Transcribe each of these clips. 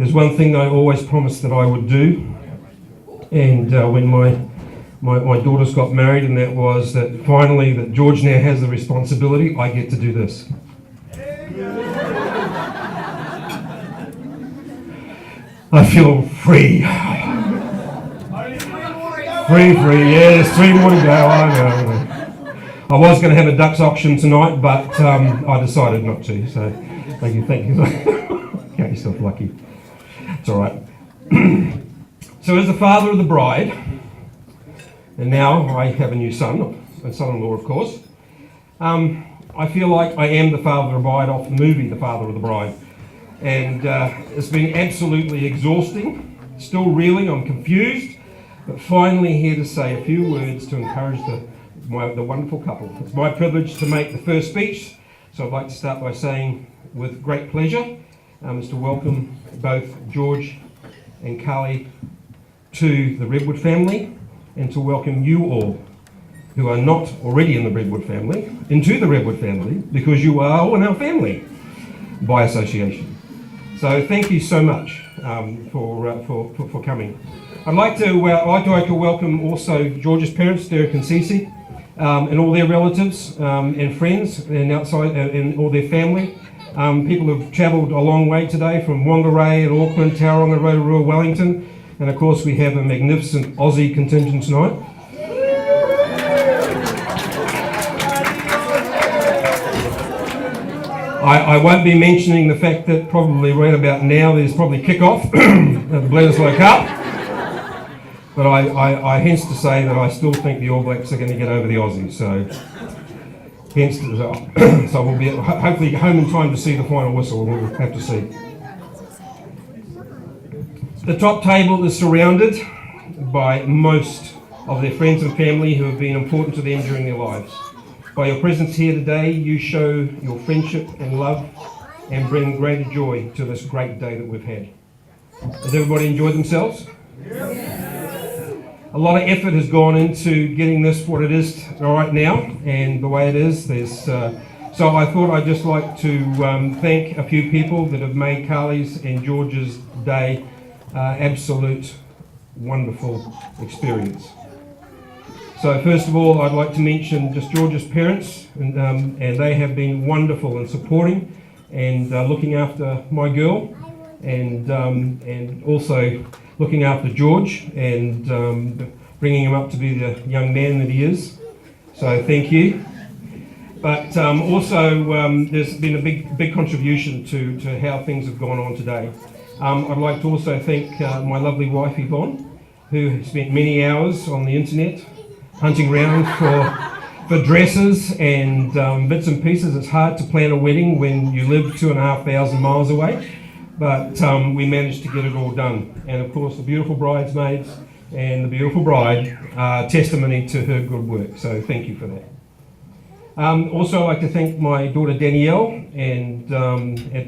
There's one thing I always promised that I would do, and when my daughters got married, and that was that finally that George now has the responsibility, I get to do this. I feel free. Free, yeah, there's 3 more to go, I know. I was going to have a ducks auction tonight, but I decided not to, so thank you. Count yourself lucky. It's all right. So as the father of the bride, and now I have a new son, a son-in-law of course, I feel like I am the father of the bride off the movie The Father of the Bride. And it's been absolutely exhausting, still reeling, I'm confused, but finally here to say a few words to encourage the wonderful couple. It's my privilege to make the first speech, so I'd like to start by saying with great pleasure is to welcome both George and Carly to the Redwood family, and to welcome you all who are not already in the Redwood family into the Redwood family, because you are all in our family by association. So thank you so much for coming. I'd like to welcome also George's parents, Derek and Cece, and all their relatives and friends and outside and all their family. People who've travelled a long way today from Whangarei and Auckland, Tauranga, Rotorua, Wellington, and of course we have a magnificent Aussie contingent tonight. I won't be mentioning the fact that probably right about now there's probably kick-off at the Bledisloe Cup, but I hence to say that I still think the All Blacks are going to get over the Aussies, so so we'll be hopefully home in time to see the final whistle, and we'll have to see. The top table is surrounded by most of their friends and family who have been important to them during their lives. By your presence here today, you show your friendship and love and bring greater joy to this great day that we've had. Has everybody enjoyed themselves? Yes. A lot of effort has gone into getting this what it is right now, and the way it is. So I thought I'd just like to thank a few people that have made Carly's and George's day absolute wonderful experience. So first of all, I'd like to mention just George's parents, and they have been wonderful in supporting and looking after my girl, and also looking after George and bringing him up to be the young man that he is. So thank you. But also, there's been a big contribution to how things have gone on today. I'd like to also thank my lovely wife Yvonne, who has spent many hours on the internet hunting around for dresses and bits and pieces. It's hard to plan a wedding when you live 2,500 miles away, but we managed to get it all done. And of course the beautiful bridesmaids and the beautiful bride are testimony to her good work, so thank you for that. Also I'd like to thank my daughter Danielle, and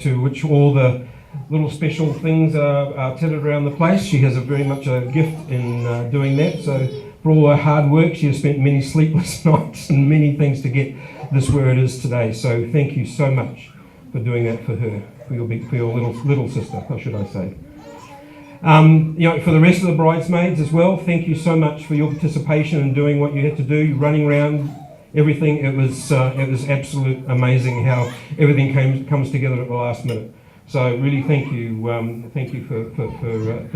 to which all the little special things are tethered around the place. She has very much a gift in doing that, so for all her hard work, she has spent many sleepless nights and many things to get this where it is today. So thank you so much for doing that for her, for your little sister, how should I say. For the rest of the bridesmaids as well, thank you so much for your participation in doing what you had to do, running around everything. It was absolute amazing how everything comes together at the last minute. So really thank you for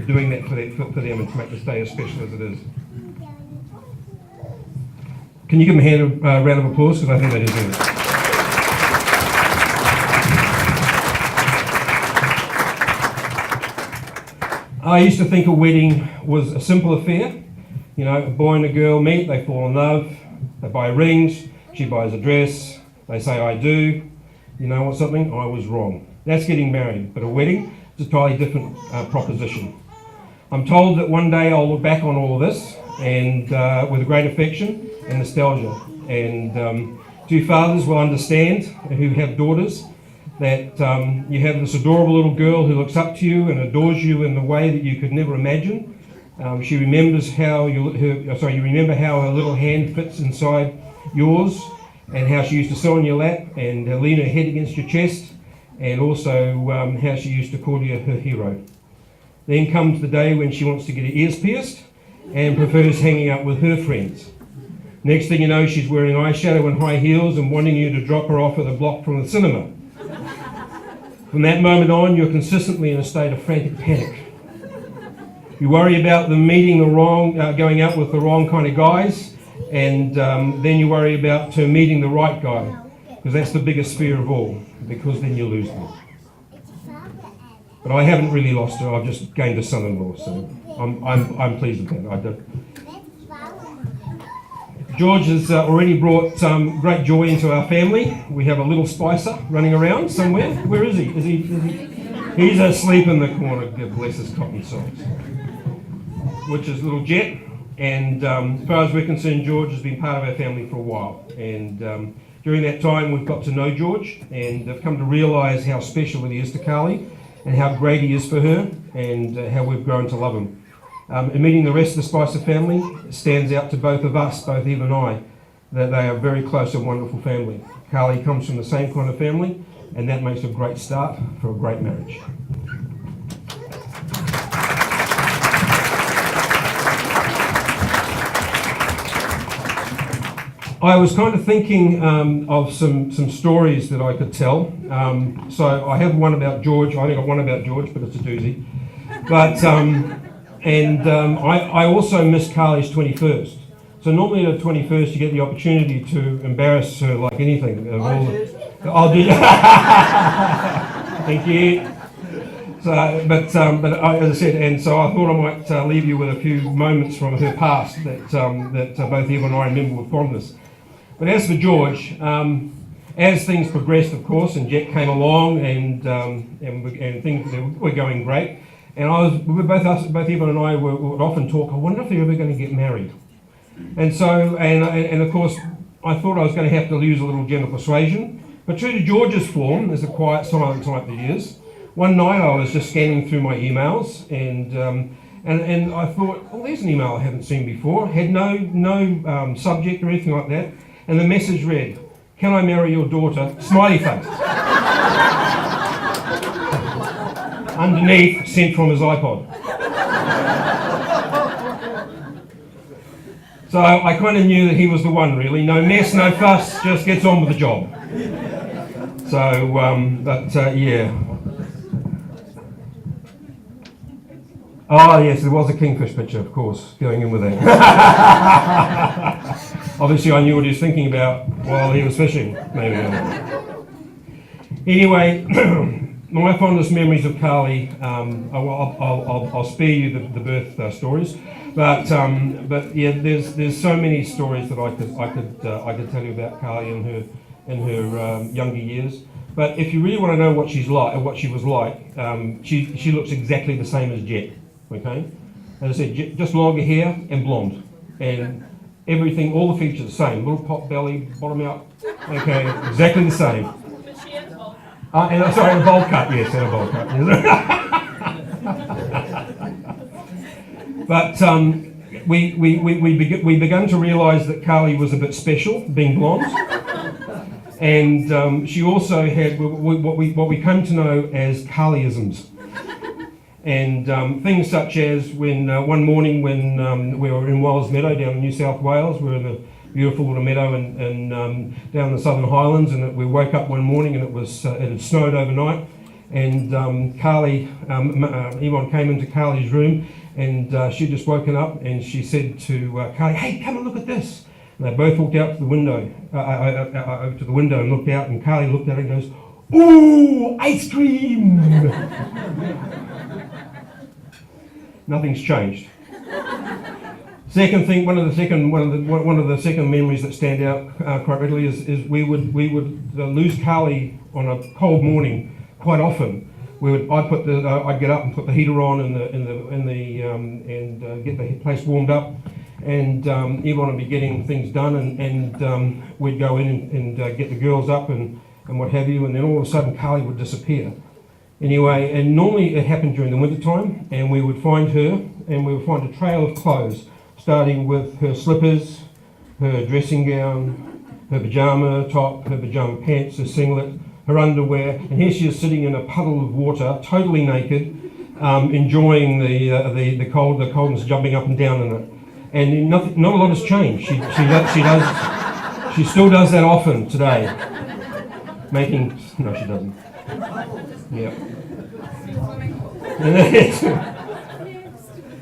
doing that for them and to make this day as special as it is. Can you give them a round of applause, because I think they deserve it. I used to think a wedding was a simple affair. You know, a boy and a girl meet, they fall in love, they buy rings, she buys a dress, they say I do. You know what, something? I was wrong. That's getting married, but a wedding is a entirely different proposition. I'm told that one day I'll look back on all of this and with a great affection and nostalgia, and two fathers will understand who have daughters that you have this adorable little girl who looks up to you and adores you in a way that you could never imagine. She remembers how you remember how her little hand fits inside yours, and how she used to sit on your lap and lean her head against your chest, and also how she used to call you her hero. Then comes the day when she wants to get her ears pierced and prefers hanging out with her friends. Next thing you know, she's wearing eyeshadow and high heels and wanting you to drop her off at a block from the cinema. From that moment on, you're consistently in a state of frantic panic. You worry about them meeting the wrong, going out with the wrong kind of guys, and then you worry about meeting the right guy, because that's the biggest fear of all, because then you lose them. But I haven't really lost her. I've just gained a son-in-law, so I'm pleased with that. I do. George has already brought great joy into our family. We have a little Spicer running around somewhere. Where is he? Is he? He's asleep in the corner. God bless his cotton socks. Which is little Jet. And as far as we're concerned, George has been part of our family for a while. And during that time, we've got to know George and have come to realise how special he is to Carly and how great he is for her and how we've grown to love him. And meeting the rest of the Spicer family, it stands out to both of us, both Eve and I, that they are a very close and wonderful family. Carly comes from the same kind of family, and that makes a great start for a great marriage. I was kind of thinking of some stories that I could tell. So I have one about George. I only got one about George, but it's a doozy. But I also missed Carly's 21st. So normally at her 21st, you get the opportunity to embarrass her like anything. I'll do. Thank you. So, but as I said, and so I thought I might leave you with a few moments from her past that both Eve and I remember with fondness. But as for George, as things progressed, of course, and Jet came along, and things were going great. And both Eve and I would often talk. I wonder if they're ever going to get married. And so, and of course, I thought I was going to have to use a little gentle persuasion. But true to George's form, as a quiet, silent type that he is, one night I was just scanning through my emails, and I thought, oh, there's an email I haven't seen before. Had no subject or anything like that. And the message read, "Can I marry your daughter?" Smiley face. Underneath, sent from his iPod. So I kind of knew that he was the one, really. No mess, no fuss, just gets on with the job. So, yeah. Oh, yes, there was a kingfish picture, of course, going in with that. Obviously, I knew what he was thinking about while he was fishing, maybe. Anyway, my fondest memories of Carly, I'll spare you the birth stories, but yeah, there's so many stories that I could tell you about Carly in her younger years. But if you really want to know what she's like, or what she was like, she looks exactly the same as Jet. Okay, as I said, just longer hair and blonde, and everything, all the features the same. Little pot belly, bottom out. Okay, exactly the same. But she has bowl. And sorry, a bowl cut. Yes, and a bowl cut. But we began to realise that Carly was a bit special, being blonde, and she also had what we come to know as Carlyisms. And things such as when one morning when we were in Wiles Meadow down in New South Wales, we were in a beautiful little meadow and down the Southern Highlands, and we woke up one morning and it had snowed overnight, and Carly, Yvonne came into Carly's room, and she'd just woken up, and she said to Carly, "Hey, come and look at this." And they both walked out to the window, and looked out, and Carly looked at it and goes, "Ooh, ice cream!" Nothing's changed. Second thing, one of the second memories that stand out quite readily is we would lose Carly on a cold morning quite often. I'd get up and put the heater on and get the place warmed up, and Yvonne would be getting things done, and we'd go in and get the girls up and what have you, and then all of a sudden Carly would disappear. Anyway, and normally it happened during the winter time, and we would find her, and we would find a trail of clothes, starting with her slippers, her dressing gown, her pyjama top, her pyjama pants, her singlet, her underwear, and here she is sitting in a puddle of water, totally naked, enjoying the coldness, jumping up and down in it. And not a lot has changed. She still does that often today. No, she doesn't. Yeah.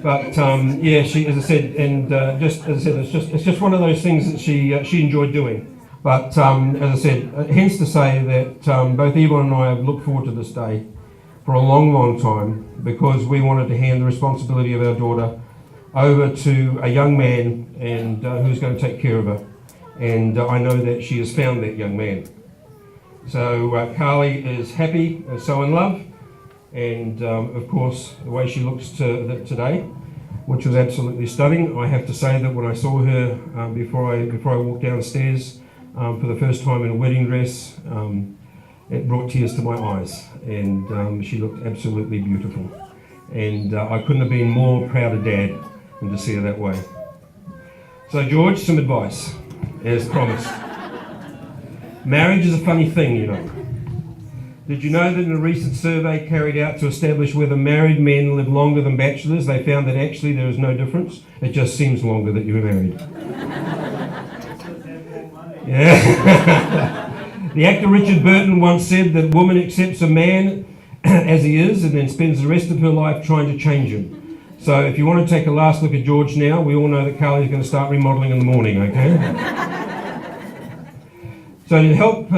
But yeah, she, as I said, and just as I said, it's just one of those things that she enjoyed doing. But as I said, hence to say that both Yvonne and I have looked forward to this day for a long, long time, because we wanted to hand the responsibility of our daughter over to a young man and who's going to take care of her. And I know that she has found that young man. So Carly is happy and so in love. And of course, the way she looks today, which was absolutely stunning. I have to say that when I saw her before I walked downstairs for the first time in a wedding dress, it brought tears to my eyes, and she looked absolutely beautiful. And I couldn't have been more proud of Dad than to see her that way. So George, some advice, as promised. Marriage is a funny thing, you know. Did you know that in a recent survey carried out to establish whether married men live longer than bachelors, they found that actually there is no difference. It just seems longer that you were married. Yeah. The actor Richard Burton once said that a woman accepts a man as he is and then spends the rest of her life trying to change him. So if you want to take a last look at George now, we all know that Carly's going to start remodelling in the morning, okay? So to help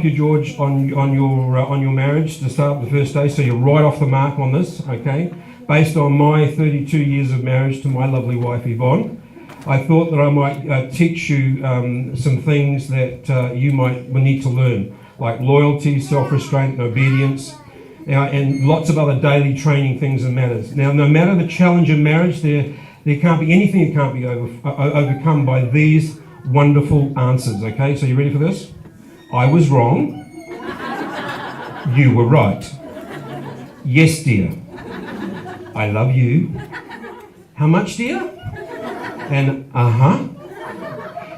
you, George, on your marriage, to start the first day, so you're right off the mark on this, okay? Based on my 32 years of marriage to my lovely wife Yvonne, I thought that I might teach you some things that you might need to learn, like loyalty, self-restraint, and obedience, and lots of other daily training things and matters. Now, no matter the challenge of marriage, there can't be anything that can't be overcome by these wonderful answers, okay? So you ready for this? I was wrong. You were right. Yes, dear. I love you. How much, dear? And uh-huh.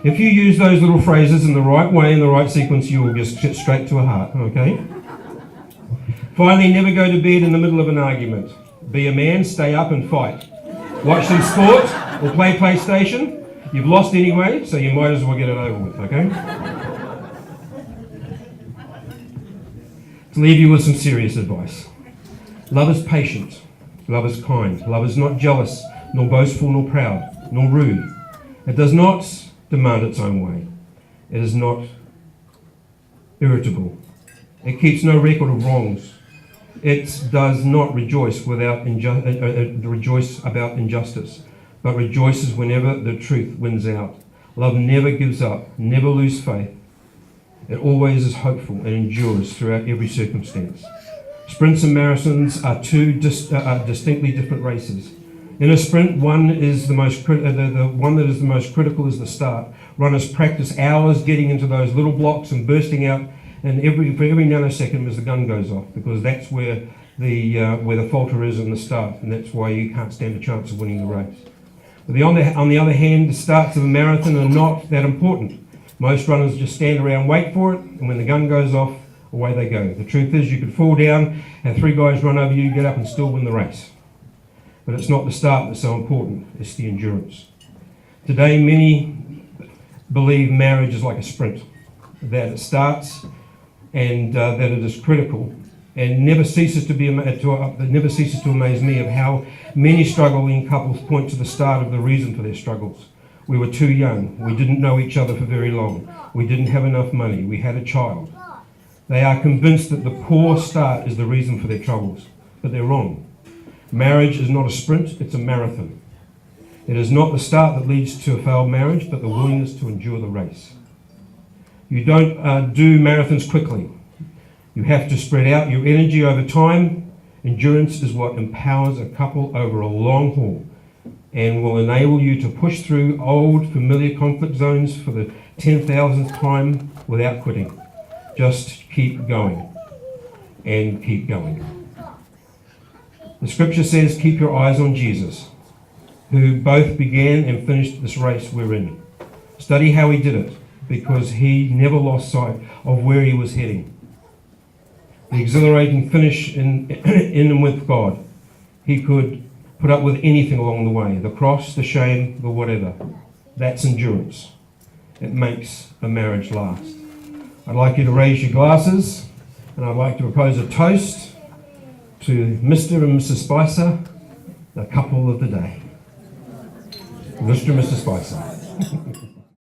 If you use those little phrases in the right way, in the right sequence, you will just get straight to a heart, okay? Finally, never go to bed in the middle of an argument. Be a man, stay up and fight. Watch some sport or play PlayStation. You've lost anyway, so you might as well get it over with, okay? To leave you with some serious advice. Love is patient. Love is kind. Love is not jealous, nor boastful, nor proud, nor rude. It does not demand its own way. It is not irritable. It keeps no record of wrongs. It does not rejoice about injustice, but rejoices whenever the truth wins out. Love never gives up, never loses faith. It always is hopeful and endures throughout every circumstance. Sprints and marathons are two distinctly different races. In a sprint, the one that is the most critical is the start. Runners practice hours getting into those little blocks and bursting out, and for every nanosecond as the gun goes off, because that's where the falter is in the start, and that's why you can't stand a chance of winning the race. But on the other hand, the starts of a marathon are not that important. Most runners just stand around, wait for it, and when the gun goes off, away they go. The truth is, you could fall down and 3 guys run over you, get up and still win the race. But it's not the start that's so important, it's the endurance. Today, many believe marriage is like a sprint, that it starts and that it is critical, and never ceases to amaze me of how many struggling couples point to the start of the reason for their struggles. We were too young. We didn't know each other for very long. We didn't have enough money. We had a child. They are convinced that the poor start is the reason for their troubles, but they're wrong. Marriage is not a sprint, it's a marathon. It is not the start that leads to a failed marriage, but the willingness to endure the race. You don't do marathons quickly. You have to spread out your energy over time. Endurance is what empowers a couple over a long haul and will enable you to push through old, familiar conflict zones for the 10,000th time without quitting. Just keep going and keep going. The scripture says, keep your eyes on Jesus, who both began and finished this race we're in. Study how he did it, because he never lost sight of where he was heading. the exhilarating finish in and with God. He could put up with anything along the way, the cross, the shame, the whatever. That's endurance. It makes a marriage last. I'd like you to raise your glasses, and I'd like to propose a toast to Mr. and Mrs. Spicer, the couple of the day. Mr. and Mrs. Spicer.